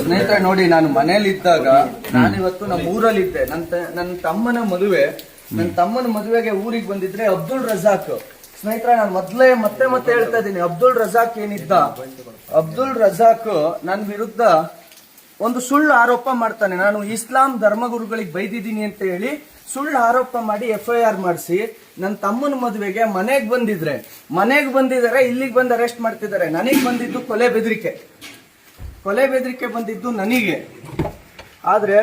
ಸ್ನೇಹಿತರೆ ನೋಡಿ, ನಾನು ಮನೇಲಿದ್ದಾಗ ನಾನಿವತ್ತು ನಮ್ಮ ಊರಲ್ಲಿದ್ದೆ. ನನ್ನ ತಮ್ಮನ ಮದುವೆಗೆ ಊರಿಗೆ ಬಂದಿದ್ರೆ ಅಬ್ದುಲ್ ರಜಾಕ್. ಸ್ನೇಹಿತರೆ, ನಾನು ಮತ್ತೆ ಹೇಳ್ತಾ ಇದ್ದೀನಿ, ಅಬ್ದುಲ್ ರಜಾಕ್ ಏನಿದ್ದ, ಅಬ್ದುಲ್ ರಜಾಕ್ ನನ್ನ ವಿರುದ್ಧ ಒಂದು ಸುಳ್ಳು ಆರೋಪ ಮಾಡ್ತಾನೆ. ನಾನು ಇಸ್ಲಾಂ ಧರ್ಮಗುರುಗಳಿಗೆ ಬೈದಿದ್ದೀನಿ ಅಂತ ಹೇಳಿ ಸುಳ್ಳು ಆರೋಪ ಮಾಡಿ FIR ಮಾಡಿಸಿ ನನ್ನ ತಮ್ಮನ ಮದುವೆಗೆ ಮನೆಗೆ ಬಂದಿದ್ದಾರೆ. ಇಲ್ಲಿಗೆ ಬಂದು ಅರೆಸ್ಟ್ ಮಾಡ್ತಿದ್ದಾರೆ. ನನಗೆ ಬಂದಿದ್ದು ಕೊಲೆ ಬೆದರಿಕೆ ಬಂದಿದ್ದು ನನಗೆ. ಆದ್ರೆ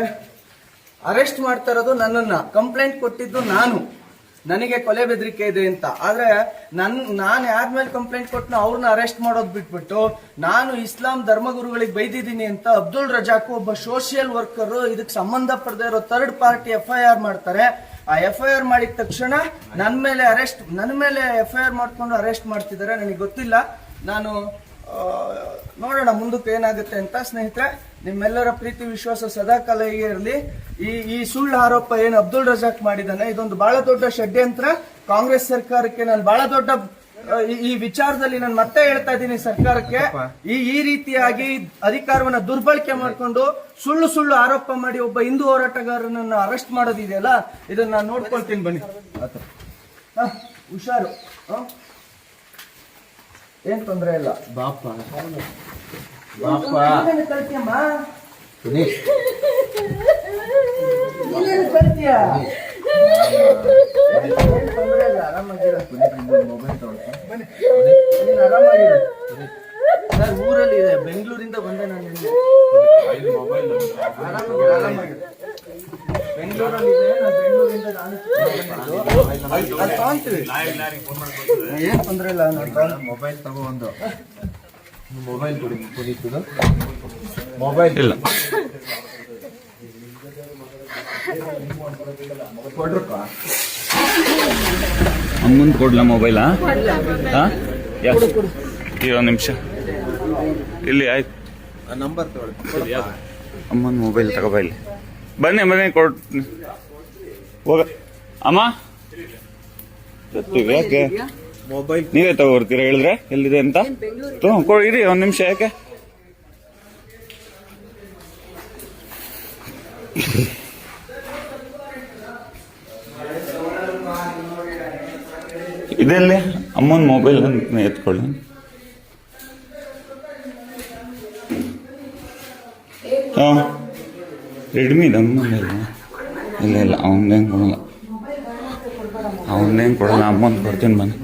ಅರೆಸ್ಟ್ ಮಾಡ್ತಾ ಇರೋದು ನನ್ನನ್ನ. ಕಂಪ್ಲೇಂಟ್ ಕೊಟ್ಟಿದ್ದು ನನಗೆ ಕೊಲೆ ಬೆದರಿಕೆ ಇದೆ ಅಂತ. ಆದ್ರೆ ನಾನು ಯಾರ ಮೇಲೆ ಕಂಪ್ಲೇಂಟ್ ಕೊಟ್ಟನೋ ಅವ್ರನ್ನ ಅರೆಸ್ಟ್ ಮಾಡೋದು ಬಿಟ್ಬಿಟ್ಟು ನಾನು ಇಸ್ಲಾಂ ಧರ್ಮಗುರುಗಳಿಗೆ ಬೈದಿದ್ದೀನಿ ಅಂತ ಅಬ್ದುಲ್ ರಜಾಕ್ ಒಬ್ಬ ಸೋಷಿಯಲ್ ವರ್ಕರ್ ಇದಕ್ಕೆ ಸಂಬಂಧಪಡದೇ ಇರೋ ಥರ್ಡ್ ಪಾರ್ಟಿ FIR ಮಾಡ್ತಾರೆ. ಆ FIR ಮಾಡಿದ ತಕ್ಷಣ ನನ್ನ ಮೇಲೆ FIR ಮಾಡ್ಕೊಂಡು ಅರೆಸ್ಟ್ ಮಾಡ್ತಿದ್ದಾರೆ. ನನಗೆ ಗೊತ್ತಿಲ್ಲ. ನಾನು ನೋಡೋಣ ಮುಂದಕ್ಕೆ ಏನಾಗುತ್ತೆ ಅಂತ. ಸ್ನೇಹಿತರೆ, ನಿಮ್ಮೆಲ್ಲರ ಪ್ರೀತಿ ವಿಶ್ವಾಸ ಸದಾಕಾಲ ಹೀಗೆ ಇರಲಿ. ಈ ಸುಳ್ಳು ಆರೋಪ ಏನು ಅಬ್ದುಲ್ ರಜಾಕ್ ಮಾಡಿದಾನೆ, ಇದೊಂದು ಬಹಳ ದೊಡ್ಡ ಷಡ್ಯಂತ್ರ. ಕಾಂಗ್ರೆಸ್ ಸರ್ಕಾರಕ್ಕೆ ನಾನು ಬಹಳ ದೊಡ್ಡ ಈ ವಿಚಾರದಲ್ಲಿ ನಾನು ಮತ್ತೆ ಹೇಳ್ತಾ ಇದ್ದೀನಿ, ಸರ್ಕಾರಕ್ಕೆ ಈ ರೀತಿಯಾಗಿ ಅಧಿಕಾರವನ್ನ ದುರ್ಬಳಕೆ ಮಾಡಿಕೊಂಡು ಸುಳ್ಳು ಆರೋಪ ಮಾಡಿ ಒಬ್ಬ ಹಿಂದೂ ಹೋರಾಟಗಾರನನ್ನ ಅರೆಸ್ಟ್ ಮಾಡೋದಿದೆಯಲ್ಲ, ಇದನ್ನ ನಾನು ನೋಡ್ಕೊಳ್ತೀನಿ. ಬನ್ನಿ, ಹುಷಾರು, ಏನ್ ತೊಂದ್ರೆ ಇಲ್ಲ. ಬಾಪ ಕಳ್ತಿಯಮ್ಮ, ತೊಂದ್ರೆ ಇಲ್ಲ, ಆರಾಮಾಗಿರ. ಸರ್, ಊರಲ್ಲಿ ಇದೆ, ಬೆಂಗಳೂರಿಂದ ಬಂದೆ ನಾನು. ಬೆಂಗಳೂರಲ್ಲಿ ಬೆಂಗಳೂರಿಂದ ತಗೊಂತೀವಿ, ಏನ್ ತೊಂದ್ರೆ ಇಲ್ಲ. ಮೊಬೈಲ್ ತಗೋ, ಒಂದು ಮೊಬೈಲ್ ಮೊಬೈಲ್ ಇಲ್ಲ ಅಮ್ಮಂದು ಕೊಡ್ಲ ಮೊಬೈಲಾ? ಒಂದು ನಿಮಿಷ ಇಲ್ಲಿ ಆಯ್ತು. ನಂಬರ್ ಅಮ್ಮನ ಮೊಬೈಲ್ ತಗೋಬ ಇಲ್ಲಿ. ಬನ್ನಿ ಕೊಡ್ ಹೋಗ ಅಮ್ಮ. ಯಾಕೆ ಮೊಬೈಲ್ ನೀವೇ ತಗೋರ್ತೀರಾ ಹೇಳಿದ್ರೆ ಎಲ್ಲಿದೆ ಅಂತ? ಇರಿ ಒಂದು ನಿಮಿಷ. ಯಾಕೆ ಇದೆಲ್ಲಿ ಅಮ್ಮನ ಮೊಬೈಲ್ ಅಂತ ಎತ್ಕೊಳ್ಳಿ. ರೆಡ್ಮಿ ಅಮ್ಮನಿಲ್ಲ. ಇಲ್ಲ ಅವನೇನು ಕೊಡಲ್ಲ, ಅಮ್ಮನ್ ಕೊಡ್ತೀನಿ ಬನ್ನಿ.